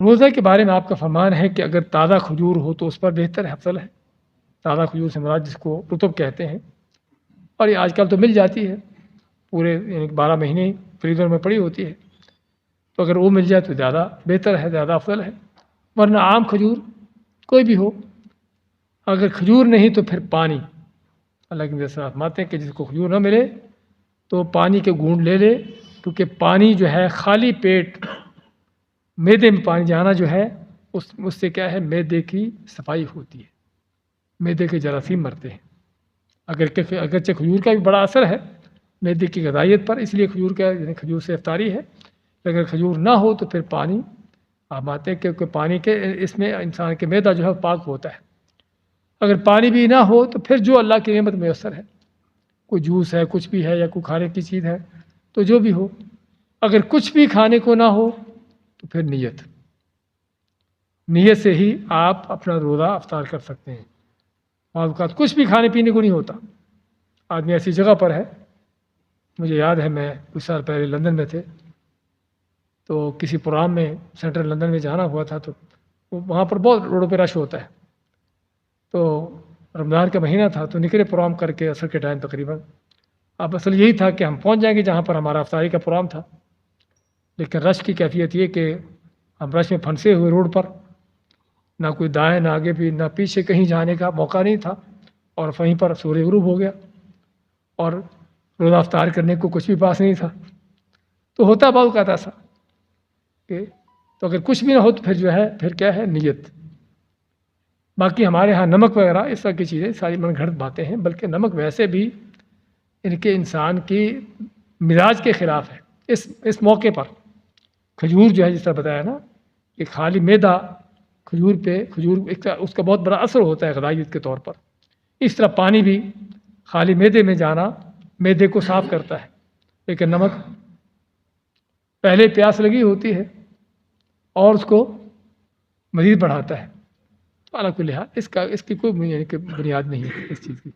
روزہ کے بارے میں آپ کا فرمان ہے کہ اگر تازہ کھجور ہو تو اس پر بہتر ہے، افضل ہے۔ تازہ کھجور سے مراد جس کو رطب کہتے ہیں، اور یہ آج کل تو مل جاتی ہے، پورے یعنی 12 مہینے فریزر میں پڑی ہوتی ہے، تو اگر وہ مل جائے تو زیادہ بہتر ہے، زیادہ افضل ہے۔ ورنہ عام کھجور کوئی بھی ہو، اگر کھجور نہیں تو پھر پانی، اللہ کے نبی فرماتے ہیں کہ جس کو کھجور نہ ملے تو پانی کے گھونٹ لے لے، کیونکہ پانی جو ہے خالی پیٹ معدے میں پانی جانا جو ہے اس سے کیا ہے، معدے کی صفائی ہوتی ہے، معدے کے جراثیم مرتے ہیں۔ اگرچہ کھجور کا بھی بڑا اثر ہے معدے کی غذائیت پر، اس لیے کھجور کا یعنی کھجور سے افطاری ہے۔ اگر کھجور نہ ہو تو پھر پانی، آپ آتے ہیں کہ پانی کے اس میں انسان کے معدہ جو ہے پاک ہوتا ہے۔ اگر پانی بھی نہ ہو تو پھر جو اللہ کی نعمت میسر ہے، کوئی جوس ہے، کچھ بھی ہے، یا کوئی کھانے کی چیز ہے، تو جو بھی ہو۔ اگر کچھ بھی کھانے کو نہ ہو تو پھر نیت سے ہی آپ اپنا روزہ افطار کر سکتے ہیں۔ بعض اوقات کچھ بھی کھانے پینے کو نہیں ہوتا، آدمی ایسی جگہ پر ہے، مجھے یاد ہے میں کچھ سال پہلے لندن میں تھے، تو کسی پروگرام میں سینٹرل لندن میں جانا ہوا تھا، تو وہاں پر بہت روڈوں پہ رش ہوتا ہے، تو رمضان کا مہینہ تھا، تو نکلے پروگرام کر کے عصر کے ٹائم تقریباً۔ اب اصل یہی تھا کہ ہم پہنچ جائیں گے جہاں پر ہمارا افطاری کا پروگرام تھا، لیکن رش کی کیفیت یہ کہ ہم رش میں پھنسے ہوئے روڈ پر، نہ کوئی دائیں نہ آگے بھی نہ پیچھے کہیں جانے کا موقع نہیں تھا، اور وہیں پر سورج غروب ہو گیا، اور روزہ افطار کرنے کو کچھ بھی پاس نہیں تھا۔ تو ہوتا بعض اوقات ایسا کہ تو اگر کچھ بھی نہ ہو تو پھر جو ہے پھر کیا ہے، نیت۔ باقی ہمارے ہاں نمک وغیرہ اس طرح کی چیزیں ساری من گھڑت باتیں ہیں، بلکہ نمک ویسے بھی ان کے انسان کی مزاج کے خلاف ہے۔ اس موقع پر کھجور جو ہے جس طرح بتایا نا کہ خالی معدہ کھجور اس کا بہت بڑا اثر ہوتا ہے غذائیت کے طور پر، اس طرح پانی بھی خالی معدے میں جانا معدے کو صاف کرتا ہے، لیکن نمک پہلے پیاس لگی ہوتی ہے اور اس کو مزید بڑھاتا ہے۔ تو اعلیٰ کل حال اس کی کوئی بنیاد نہیں ہے اس چیز کی۔